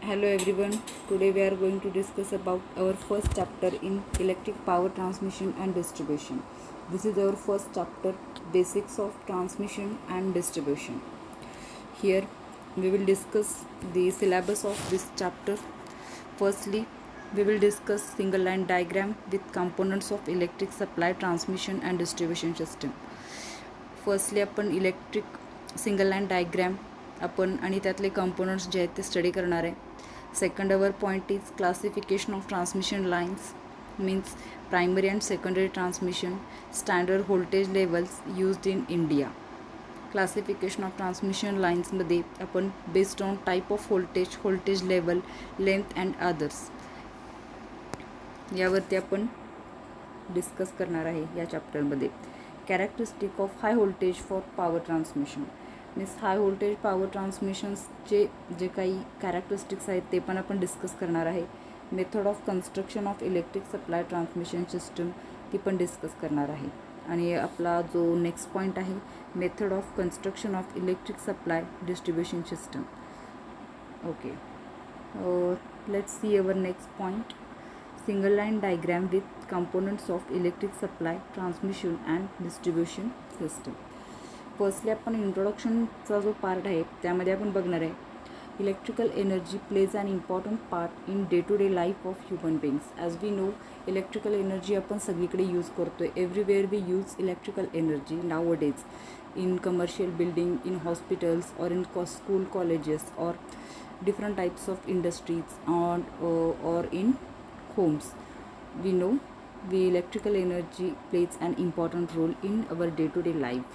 Hello everyone. Today we are going to discuss about our first chapter in electric power transmission and distribution. This is our first chapter, basics of transmission and distribution. Here we will discuss the syllabus of this chapter. Firstly, we will discuss single line diagram with components of electric supply, transmission and distribution system. Firstly आपण electric single line diagram आपण आणि त्यातले components जे आहेत ते study करणार आहे. Second our point is classification of transmission lines means primary and secondary transmission, standard voltage levels used in India. Classification of transmission लाईन्समध्ये आपण based on type of voltage level, length and others यावरती आपण discuss करणार आहे या चॅप्टरमध्ये. Characteristic of high voltage for power transmission means high voltage power ट्रान्समिशन्सचे जे काही कॅरेक्टरिस्टिक्स आहेत ते पण आपण डिस्कस करणार आहे. Method of construction of electric supply transmission system ती पण डिस्कस करणार आहे. आणि आपला जो नेक्स्ट पॉईंट आहे method of construction of electric supply distribution system. Okay, let's see our next point, single line diagram with components of electric supply, transmission and distribution system. Firstly आपण इंट्रोडक्शनचा जो पार्ट आहे त्यामध्ये आपण बघणार आहे electrical energy plays an important part in day to day life of human beings. As we know electrical energy आपण सगळीकडे यूज करतो आहे. Everywhere we use electrical energy nowadays in commercial building, in hospitals और in school colleges और different types of industries और in homes. We know the electrical energy plays an important role in our day-to-day life.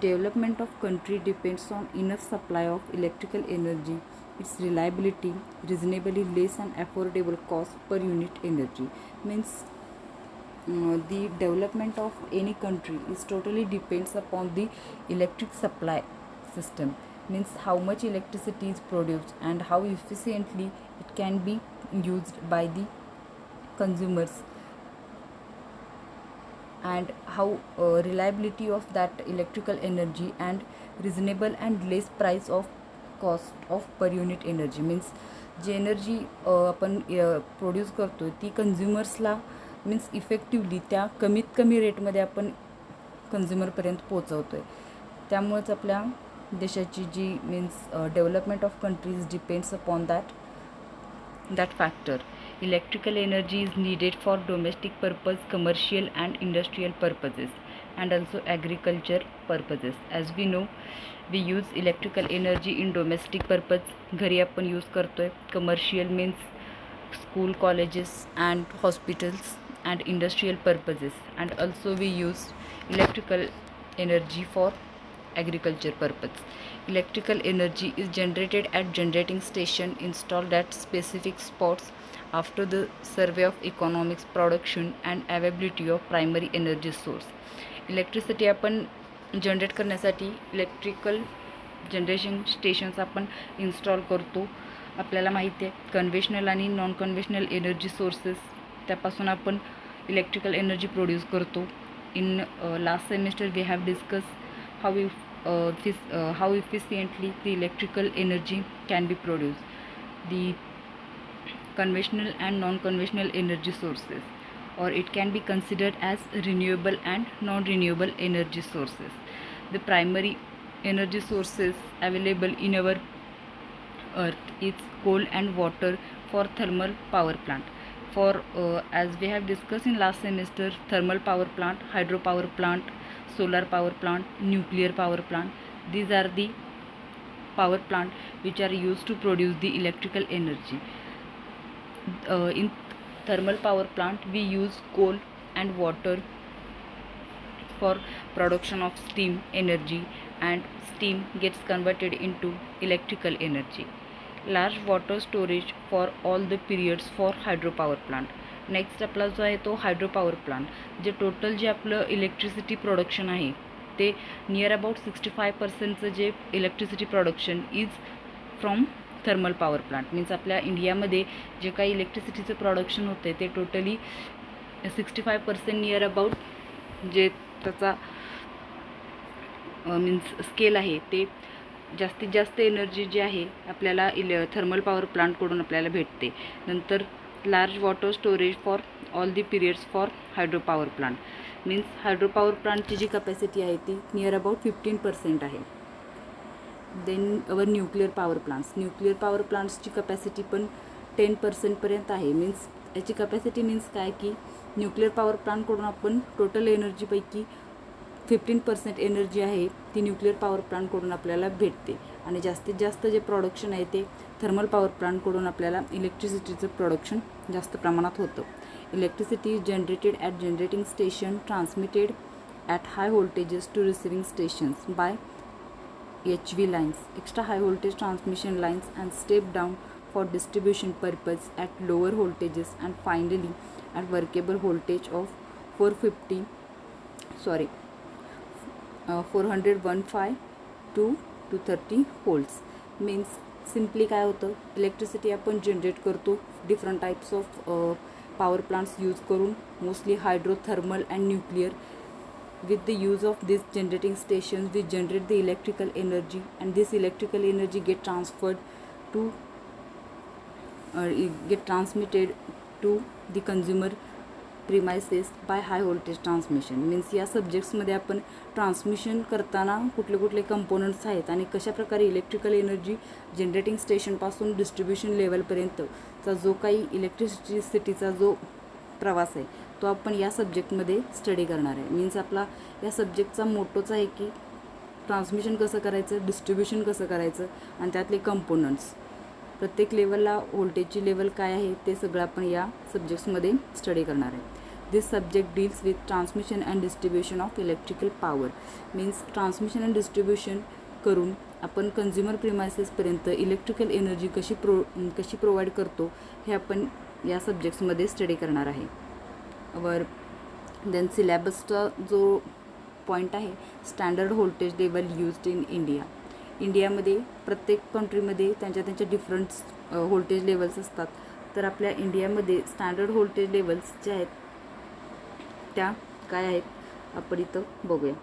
Development of country depends on enough supply of electrical energy, its reliability, reasonably less and affordable cost per unit energy. Means the development of any country is totally depends upon the electric supply system. Means how much electricity is produced and how efficiently it can be used by the consumers, and how reliability of that electrical energy and reasonable and less price of cost of per unit energy. Means G energy आपण produce करतो आहे ती कन्झ्युमर्सला means effectively त्या कमीत कमी रेटमध्ये आपण कन्झ्युमरपर्यंत पोचवतो आहे. त्यामुळेच आपल्या देशाची जी means development of countries depends upon that factor. Electrical energy is needed for domestic purpose, commercial and industrial purposes, and also agriculture purposes. As we know, we use electrical energy in domestic purpose, घरी आपण use करतोय. Commercial means school, colleges and hospitals, and industrial purposes, and also we use electrical energy for agriculture purpose. Electrical energy is generated at generating station installed at specific spots after the survey of economics, production and availability of primary energy source. Electricity आपण generate करण्यासाठी electrical generation stations आपण install करतो. आपल्याला माहिती आहे conventional आणि non conventional energy sources त्यापासून आपण इलेक्ट्रिकल एनर्जी प्रोड्यूस करतो. In last semester we have discuss how efficiently the electrical energy can be produced. The conventional and non-conventional energy sources, or it can be considered as renewable and non-renewable energy sources. The primary energy sources available in our earth is coal and water for thermal power plant. For as we have discussed in last semester, thermal power plant, hydropower plant, solar power plant, nuclear power plant, these are the power plant which are used to produce the electrical energy. In thermal power plant we use coal and water for production of steam energy, and steam gets converted into electrical energy. Large water storage for all the periods for hydropower plant. Next आपला जो आहे तो hydro power plant. जे total जे आपलं electricity production आहे ते near about 65% जे electricity production is from thermal power plant. Means आपल्या इंडियामध्ये जे काही इलेक्ट्रिसिटीचं प्रोडक्शन होतं आहे ते टोटली 65% नियर अबाउट जे त्याचा मीन्स स्केल आहे ते जास्तीत जास्त एनर्जी जी आहे आपल्याला थर्मल पॉवर प्लांटकडून आपल्याला भेटते. नंतर large water storage for all the periods for hydro power plant. Means hydro power प्लांटची जी कपॅसिटी आहे ती नियर अबाउट 15% आहे. देन अवर न्यूक्लिअर पॉवर प्लांट्सची कपॅसिटी पण 10% आहे. मीन्स याची कपॅसिटी मीन्स काय की न्यूक्लिअर पॉवर प्लांटकडून आपण टोटल एनर्जीपैकी 15% एनर्जी आहे ती न्यूक्लिअर पॉवर प्लांटकडून आपल्याला भेटते. आणि जास्तीत जास्त जे प्रोडक्शन आहे ते थर्मल पॉवर प्लांटकडून आपल्याला इलेक्ट्रिसिटीचं प्रोडक्शन जास्त प्रमाणात होतं. Electricity is generated at generating station, transmitted at high voltages to receiving stations by HV lines, extra high voltage transmission lines, and step down for distribution purpose at lower voltages, and finally at workable voltage of 415 to 230 volts. Means simply काय होतं, electricity आपण generate करतो different types of power plants use करून, mostly hydro, thermal and nuclear. With the use of these generating stations, we generate the electrical energy, and this electrical energy get transmitted to the consumer premises by high voltage transmission. Means या सब्जेक्ट्समध्ये आपण transmission करताना कुठले कुठले components आहेत आणि कशा प्रकारे electrical energy generating स्टेशनपासून डिस्ट्रीब्युशन लेवलपर्यंतचा जो काही इलेक्ट्रिसिटीचा जो प्रवास आहे तो आपण या सब्जेक्टमध्ये स्टडी करणार आहे. मीन्स आपला या सब्जेक्टचा मोटोच आहे की ट्रान्समिशन कसं करायचं, डिस्ट्रीब्युशन कसं करायचं आणि त्यातले कंपोनंट्स, प्रत्येक लेवलला व्होल्टेजची लेवल काय आहे ते सगळं आपण या सब्जेक्ट्समध्ये स्टडी करणार आहे. This subject deals with transmission and distribution of electrical power. Means transmission and distribution करून आपण कन्झ्युमर प्रिमायसेसपर्यंत इलेक्ट्रिकल एनर्जी कशी प्रोव्हाइड करतो हे आपण या सब्जेक्ट्समध्ये स्टडी करणार आहे. देन सिलेबसचा जो पॉईंट आहे, standard voltage level used in India. इंडियामध्ये प्रत्येक कंट्रीमध्ये त्यांच्या डिफरंट व्होल्टेज लेवल्स असतात. तर आपल्या इंडियामध्ये स्टँडर्ड व्होल्टेज लेवल्स जे आहेत त्या काय आहेत आपण इथं बघूया.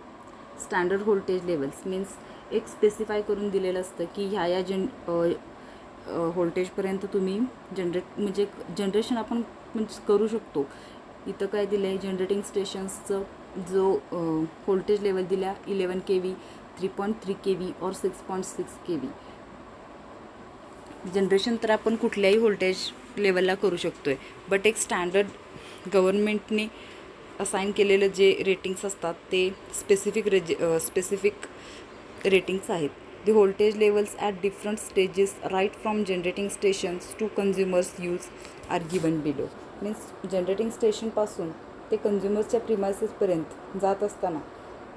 स्टँडर्ड व्होल्टेज लेवल्स मीन्स एक स्पेसिफाय करून दिलेलं असतं की ह्या व्होल्टेजपर्यंत तुम्ही जनरेशन आपण करू शकतो. इथं काय दिलं आहे, जनरेटिंग स्टेशन्सचं जो व्होल्टेज लेवल दिला 11 kV, 3.3 kV और 6.6 kV. जनरेशन तर आपण कुठल्याही व्होल्टेज लेवलला करू शकतो आहे, बट एक स्टँडर्ड गव्हर्नमेंटने असाइन केलेलं जे रेटिंग्स असतात ते स्पेसिफिक रेटिंग्स आहेत. The voltage levels at different stages right from generating stations to consumers use are given below. Means generating स्टेशनपासून ते कन्झ्युमर्सच्या प्रिमायसेसपर्यंत जात असताना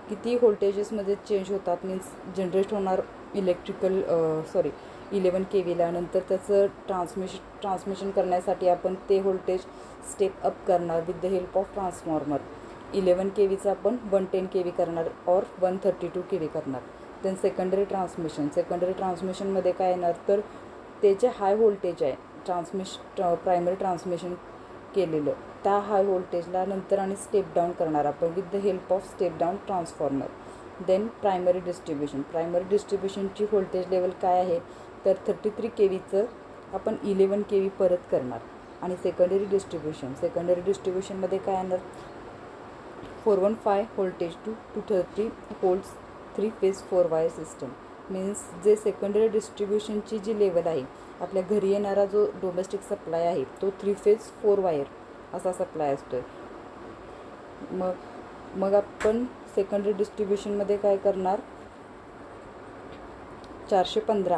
किती व्होल्टेजेसमध्ये चेंज होतात. मीन्स जनरेट होणार 11 kVला, नंतर त्याचं ट्रान्समिशन करण्यासाठी आपण ते व्होल्टेज स्टेप अप करणार with the help of transformer. 11 kVचा आपण 110 kV करणार और 132 kV करणार. देन सेकंडरी ट्रान्समिशनमध्ये काय येणार, तर ते जे हाय व्होल्टेज आहे प्रायमरी ट्रान्समिशन केलेलं त्या हाय व्होल्टेजला नंतर आणि स्टेप डाऊन करणार आपण with the help of step down transformer. Then primary डिस्ट्रीब्युशनची व्होल्टेज लेवल काय आहे, तर 33 kVचं आपण 11 kV परत करणार. आणि सेकंडरी डिस्ट्रीब्युशनमध्ये काय येणार, 415 voltage to 230 volts 3 phase 4 wire system. Means जे सेकंडरी डिस्ट्रीब्युशनची जी लेवल आहे, आपल्या घरी येणारा जो डोमेस्टिक सप्लाय आहे तो 3 फेज 4 वायर असा सप्लाय असतो आहे. मग आपण सेकंडरी डिस्ट्रीब्युशनमध्ये काय करणार, 415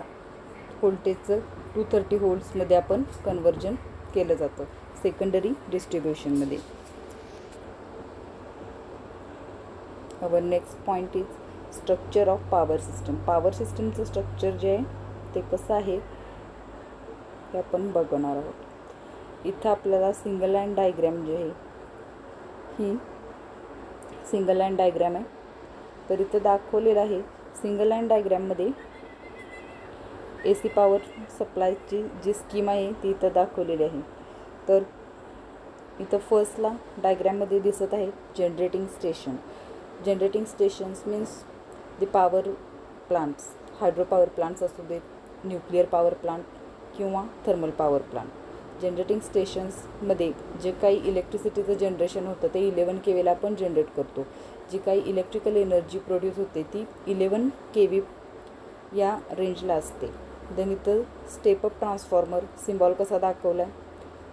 व्होल्टेजचं 230 व्होल्ट्समध्ये आपण कन्वर्जन केलं जातं सेकंडरी डिस्ट्रीब्युशनमध्ये. Our next point is structure of power system. Power सिस्टमचं स्ट्रक्चर जे आहे ते कसं आहे हे आपण बघणार आहोत. इथं आपल्याला सिंगल लाईन डायग्रॅम जे आहे ही सिंगल लाईन डायग्रॅम आहे. तर इथं दाखवलेलं आहे सिंगल लाईन डायग्रॅममध्ये AC पॉवर सप्लायची जी स्कीम आहे ती इथं दाखवलेली आहे. तर इथं फर्स्टला डायग्रॅममध्ये दिसत आहे generating stations means the power plants, hydro power plants असू देत, न्यूक्लिअर पॉवर प्लांट किंवा थर्मल पॉवर प्लांट. जनरेटिंग स्टेशन्समध्ये जे काही इलेक्ट्रिसिटीचं जनरेशन होतं ते 11 KVला आपण जनरेट करतो. जी काही इलेक्ट्रिकल एनर्जी प्रोड्यूस होते ती 11 KV या रेंजला असते. देन इथं स्टेप अप ट्रान्सफॉर्मर सिम्बॉल कसा दाखवला आहे.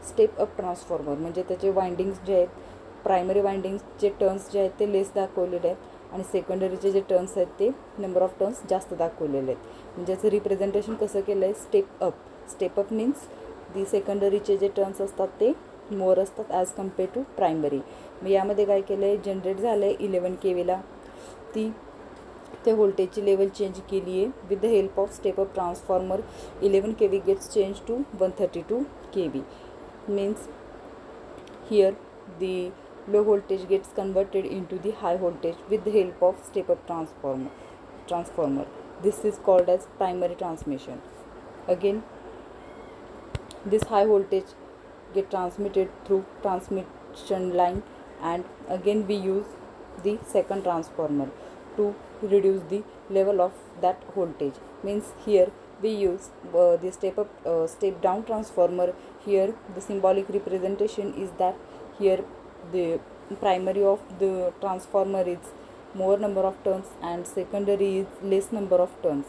स्टेप अप ट्रान्सफॉर्मर म्हणजे त्याचे वाइंडिंग्स जे आहेत, प्रायमरी वाइंडिंग्सचे टर्न्स जे आहेत ते लेस दाखवलेले आहेत आणि सेकंडरीचे जे टर्न्स आहेत ते नंबर ऑफ टर्न्स जास्त दाखवलेले आहेत. म्हणजे याचं रिप्रेझेंटेशन कसं केलं आहे, step up. Step up means the सेकंडरीचे जे टर्न्स असतात ते मोर असतात ॲज कम्पेअर टू प्रायमरी. मग यामध्ये काय केलं आहे, जनरेट झालं आहे 11 KVला, ते व्होल्टेजची लेवल चेंज केली आहे. With the help of step up transformer 11 KV gets change to 132 KV. means here the low voltage gets converted into the high voltage with the help of step up transformer. This is called as primary transmission. Again, this high voltage get transmitted through transmission line, and again we use the second transformer to reduce the level of that voltage. Means here we use the step down transformer. Here the symbolic representation is that here the primary of the transformer is more number of turns and secondary is less number of turns.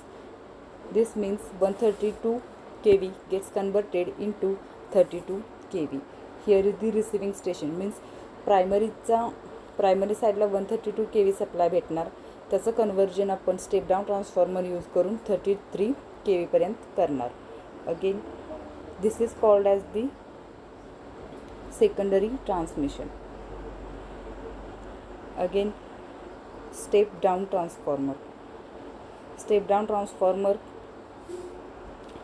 This means 132 KV gets converted into 32 KV. Here is the receiving station. Means primary साईडला 132 KV supply भेटणार, त्याचं conversion आपण step down transformer use करून 33 KV पर्यंत करणार. Again this is called as the secondary transmission. Again step down transformer. Step down transformer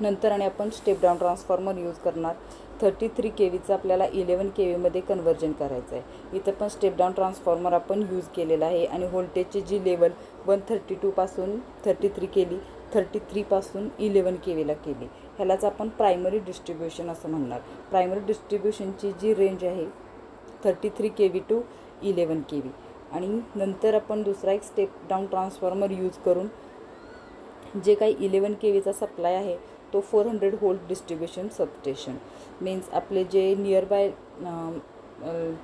नंतर आणि आपण स्टेप डाऊन ट्रान्सफॉर्मर यूज करणार. 33 KVचं आपल्याला 11 KVमध्ये कन्वर्जन करायचं आहे. इथं पण स्टेप डाऊन ट्रान्सफॉर्मर आपण यूज केलेला आहे आणि व्होल्टेजची जी लेवल 132 पासून 33 केली, 33 पासून 11 KVला केली. ह्यालाच आपण प्रायमरी डिस्ट्रीब्युशन असं म्हणणार. प्रायमरी डिस्ट्रीब्युशनची जी रेंज आहे 33 KV टू 11 KV. आणि नंतर आपण दुसरा एक स्टेप डाऊन ट्रान्सफॉर्मर यूज करून जे काही 11 KVचा सप्लाय आहे तो 400 व्होल्ट डिस्ट्रीब्युशन सबस्टेशन. मीन्स आपले जे नियरबाय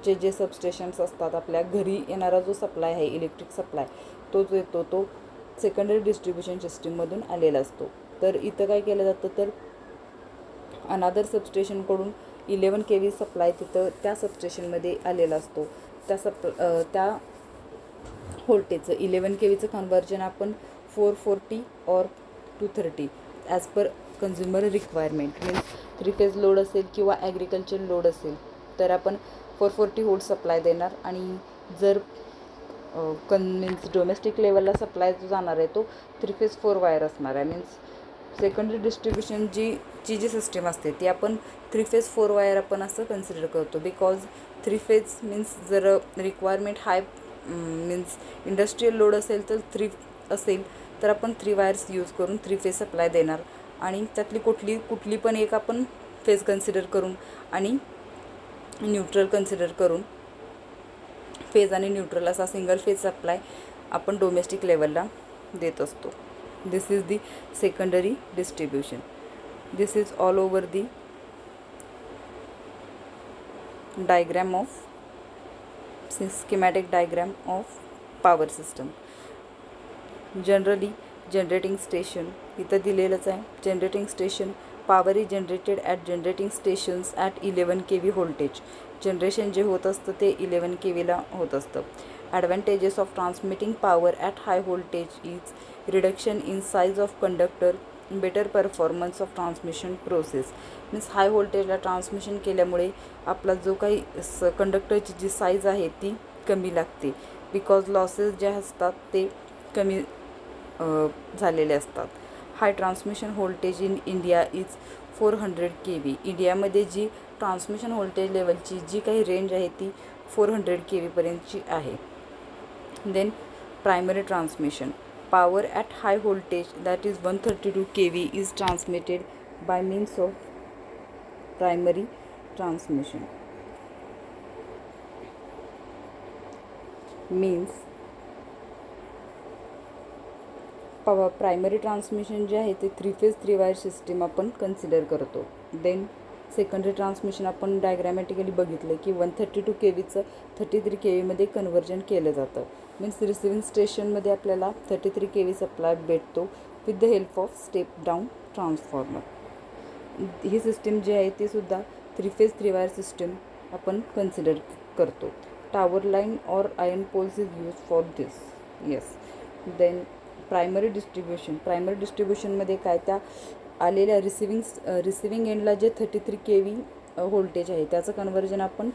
जे सबस्टेशन्स असतात, आपल्या घरी येणारा जो सप्लाय आहे इलेक्ट्रिक सप्लाय तो जो येतो तो सेकंडरी डिस्ट्रीब्युशन सिस्टीममधून आलेला असतो. तर इथं काय केलं जातं तर अनादर सबस्टेशनकडून 11 KV सप्लाय तिथं त्या सबस्टेशनमध्ये आलेला असतो. त्या व्होल्टेजचं 11 KVचं कन्वर्जन आपण 440 और 230 as per consumer requirement. Means 3 phase load असेल किंवा ॲग्रिकल्चर लोड असेल तर आपण 440 व्होल्ट सप्लाय देणार. आणि जर मीन्स डोमेस्टिक लेवलला सप्लाय जो जाणार आहे तो 3 फेज 4 वायर असणार आहे. मीन्स सेकंडरी डिस्ट्रीब्युशन जी सिस्टीम असते ती आपण 3 फेज 4 वायर आपण असं कन्सिडर करतो. बिकॉज 3 फेज मीन्स जर रिक्वायरमेंट हाय मीन्स इंडस्ट्रियल लोड असेल तर 3 असेल तर आपण 3 वायर्स यूज करून 3 फेज सप्लाय देणार. आणि त्यातली कुठली पण एक आपण फेज कन्सिडर करून आणि न्यूट्रल कन्सिडर करून फेज आणि न्यूट्रल असा सिंगल फेज सप्लाय आपण डोमेस्टिक लेवलला देत असतो. This is the secondary distribution. This is all over the diagram of schematic diagram of power system. Generally generating station इथं दिलेलंच आहे. Generating station power is generated at generating stations at 11 KV voltage. Generation जे होत असतं ते 11 KVला होत असतं. Advantages of transmitting power at high voltage is reduction in size of conductor, better performance of transmission process. Means high व्होल्टेजला transmission केल्यामुळे आपला जो काही कंडक्टरची जी साईज आहे ती कमी लागते. बिकॉज लॉसेस जे असतात ते कमी झालेले असतात. High transmission voltage in India is 400 KV. इंडियामध्ये जी ट्रान्समिशन व्होल्टेज लेवलची जी काही रेंज आहे ती 400 KV पर्यंतची आहे. Then primary transmission power at high voltage that is 132 KV is transmitted by means of primary transmission. Means primary transmission जे आहे ते 3 phase 3 wire system आपण कन्सिडर करतो. देन सेकंडरी ट्रान्समिशन आपण डायग्रॅमॅटिकली बघितलं की 132 KVचं 33 KVमध्ये कन्व्हर्जन केलं जातं. मीन्स रिसिविंग स्टेशनमध्ये आपल्याला 33 KV सप्लाय भेटतो with the help of step down transformer. ही सिस्टीम जी आहे ती सुद्धा 3 फेज 3 वायर सिस्टीम आपण कन्सिडर करतो. Tower line or iron poles is use for this. Yes. Then primary डिस्ट्रीब्युशनमध्ये काय, त्या आलेल्या रिसिविंग एंडला जे 33 KV व्होल्टेज आहे त्याचं कन्व्हर्जन आपण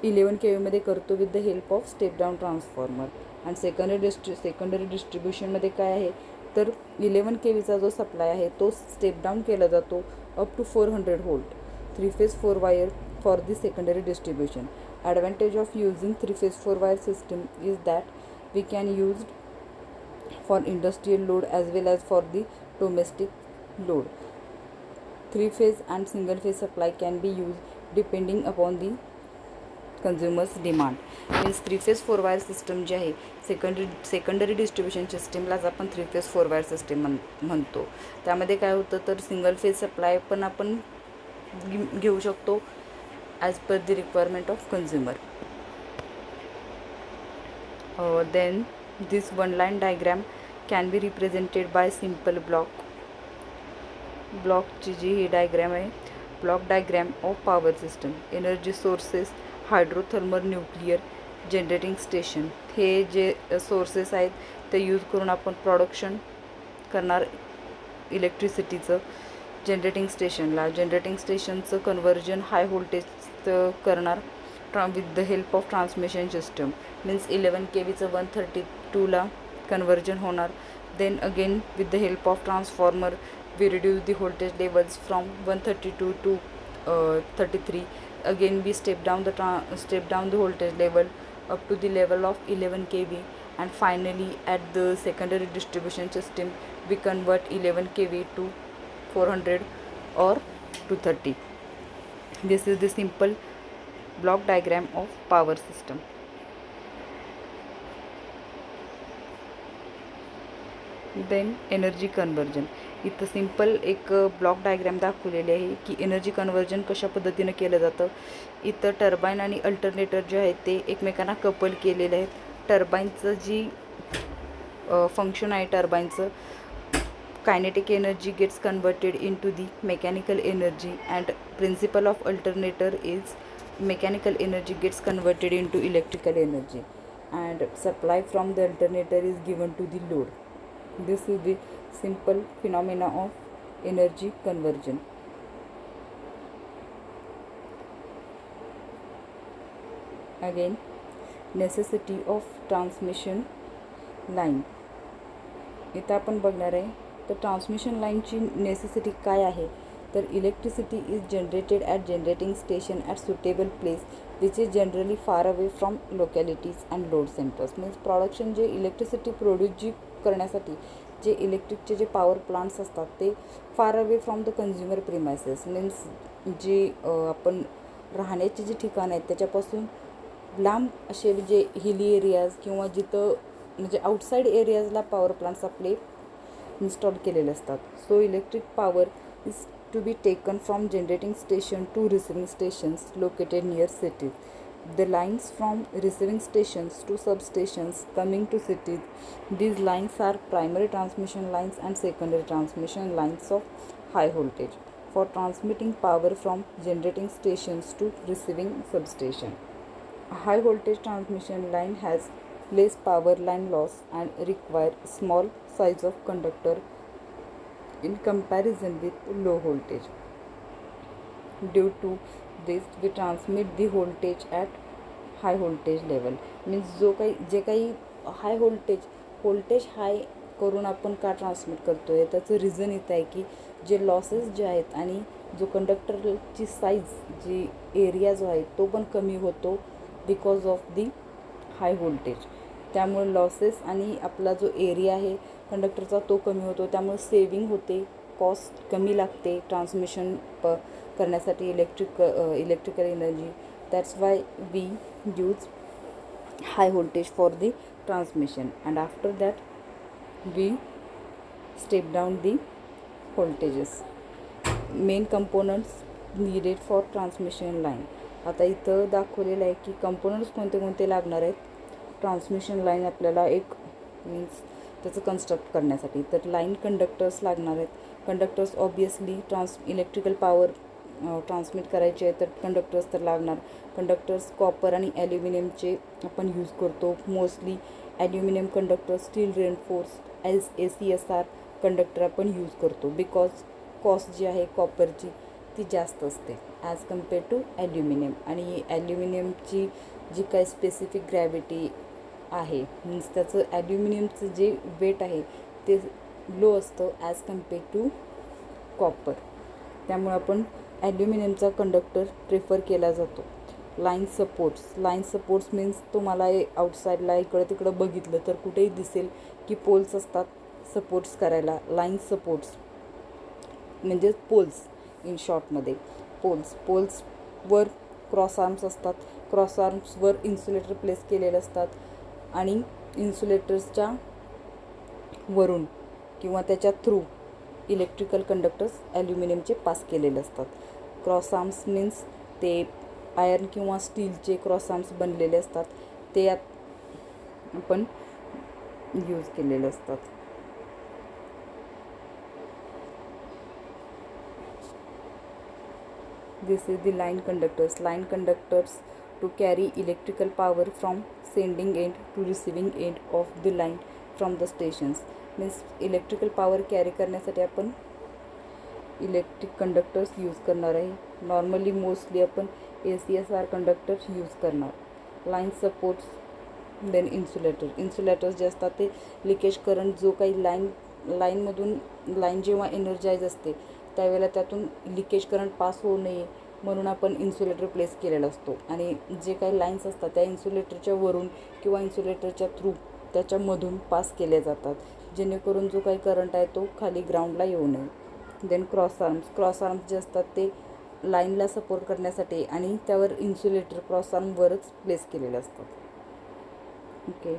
11 KVमध्ये करतो with the help of step down transformer. आणि सेकंडरी डिस्ट्रीब्युशनमध्ये काय आहे तर 11 KVचा जो सप्लाय आहे तो स्टेप डाऊन केला जातो up to 400 volt 3 phase 4 wire for the secondary distribution. Advantage of using 3 phase 4 wire system is that we can use for industrial load as well as for the domestic load. 3 phase and single phase supply can be used depending upon the consumer's demand. Means 3 phase 4 wire system जे आहे secondary distribution सिस्टीमलाच आपण 3 phase 4 wire system म्हणतो. त्यामध्ये काय होतं तर single phase supply पण आपण घेऊ शकतो as per the requirement of consumer. Then this one line diagram can be represented by simple blockची जी ही डायग्रॅम आहे, block diagram of power system. Energy sources hydrothermal nuclear generating station. हे जे सोर्सेस आहेत ते यूज करून आपण प्रोडक्शन करणार इलेक्ट्रिसिटीचं जनरेटिंग स्टेशनचं कन्व्हर्जन हाय व्होल्टेजचं करणार with the help of transmission system. Means 11 KVचं 132ला कन्व्हर्जन होणार. Then again with the help of transformer we reduce the voltage levels from 132 to 33. Again we step down the voltage level up to the level of 11 kV, and finally at the secondary distribution system we convert 11 kV to 400 or 230. This is the simple block diagram of power system. Then energy conversion. इथं simple एक block diagram दाखवलेली आहे की energy conversion कशा पद्धतीनं केलं जातं. इथं टर्बाईन आणि अल्टरनेटर जे आहेत ते एकमेकांना कपल केलेले आहेत. टर्बाईनचं जी फंक्शन आहे टर्बाईनचं, kinetic energy gets converted into the mechanical energy, and principle of alternator is mechanical energy gets converted into electrical energy, and supply from the alternator is given to the load. This is the simple phenomena of energy conversion. Again, necessity of transmission line. इथं आपण बघणार आहे तर transmission लाईनची necessity काय आहे तर electricity is generated at generating station at suitable place which is generally far away from localities and load centres. Means production जे इलेक्ट्रिसिटी प्रोड्यूस जी करण्यासाठी जे इलेक्ट्रिकचे जे पॉवर प्लांट्स असतात ते far away from the consumer premises. Means जे आपण राहण्याचे जे ठिकाण आहेत त्याच्यापासून लांब असे जे हिली एरियाज किंवा जिथं म्हणजे आउटसाईड एरियाजला पॉवर प्लांट्स आपले इन्स्टॉल केलेले असतात. So electric power is to be taken from generating station to receiving stations located near cities. The lines from receiving stations to substations coming to cities. These lines are primary transmission lines and secondary transmission lines of high voltage for transmitting power from generating stations to receiving substation. A high voltage transmission line has less power line loss and require small size of conductor in comparison with low voltage. Due to this we transmit the voltage at high voltage level. Means जे काही high voltage हाय करून आपण का transmit करतो आहे त्याचं reason इथं आहे की जे लॉसेस जे आहेत आणि जो कंडक्टरची साईज जी एरिया जो आहे तो पण कमी होतो because of the high voltage. त्यामुळे लॉसेस आणि आपला जो एरिया आहे कंडक्टरचा तो कमी होतो. त्यामुळे सेविंग होते, कॉस्ट कमी लागते ट्रान्समिशन करण्यासाठी electrical energy. That's why we use high voltage for the transmission, and after that we step down the voltages. Main components needed for transmission line. आता इथं दाखवलेलं आहे की कंपोनंट्स कोणते कोणते लागणार आहेत ट्रान्समिशन लाईन आपल्याला एक मीन्स त्याचं कन्स्ट्रक्ट करण्यासाठी. तर लाईन कंडक्टर्स लागणार आहेत. Conductors obviously electrical power transmit करायचे आहे तर कंडक्टर्स तर लागणार. कंडक्टर्स कॉपर आणि ॲल्युमिनियमचे आपण यूज करतो mostly. Aluminium conductor steel reinforced ACSR conductor आपण यूज करतो बिकॉज कॉस्ट जी आहे कॉपरची ती जास्त असते ॲज कम्पेअर टू ॲल्युमिनियम. आणि ॲल्युमिनियमची जी काही स्पेसिफिक ग्रॅव्हिटी आहे मीन्स त्याचं ॲल्युमिनियमचं जे वेट आहे ते लो असतं ॲज कम्पेअर टू कॉपर. त्यामुळे आपण ॲल्युमिनियमचा कंडक्टर प्रेफर केला जातो. लाईन सपोर्ट्स मीन्स तुम्हाला आउटसाईडला इकडं तिकडं बघितलं तर कुठेही दिसेल की पोल्स असतात सपोर्ट्स करायला. लाईन सपोर्ट्स म्हणजेच पोल्स इन शॉर्टमध्ये. पोल्सवर क्रॉस आर्म्स असतात. क्रॉस आर्म्सवर इन्सुलेटर प्लेस केलेले असतात आणि इन्सुलेटर्सच्या वरून किंवा त्याच्या थ्रू इलेक्ट्रिकल कंडक्टर्स ॲल्युमिनियमचे पास केलेले असतात. क्रॉस आर्म्स मीन्स ते आयर्न किंवा स्टीलचे क्रॉस आर्म्स बनलेले असतात ते आपण यूज केलेले असतात. This is the line conductors. Line conductors to carry electrical power from sending end to receiving end of the line from the stations. Means electrical power carry करण्यासाठी आपण इलेक्ट्रिक कंडक्टर्स यूज करणार आहे. Normally mostly आपण ACSR conductors use करणार. Line supports then insulators जे असतात ते leakage current जो काही लाईनमधून लाईन जेव्हा एनर्जाईज असते त्यावेळेला त्यातून लिकेज करंट पास होऊ नये म्हणून आपण इन्सुलेटर प्लेस केलेला असतो. आणि जे काही लाईन्स असतात त्या इन्सुलेटरच्या वरून किंवा इन्सुलेटरच्या थ्रू त्याच्यामधून पास केले जातात जेणेकरून जो काही करंट आहे तो खाली ग्राउंडला येऊ नये. देन क्रॉस आर्म्स जे असतात ते लाईनला सपोर्ट करण्यासाठी आणि त्यावर इन्सुलेटर क्रॉस आर्मवरच प्लेस केलेले असतात. Okay,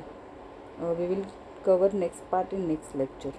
we will cover next part in next lecture.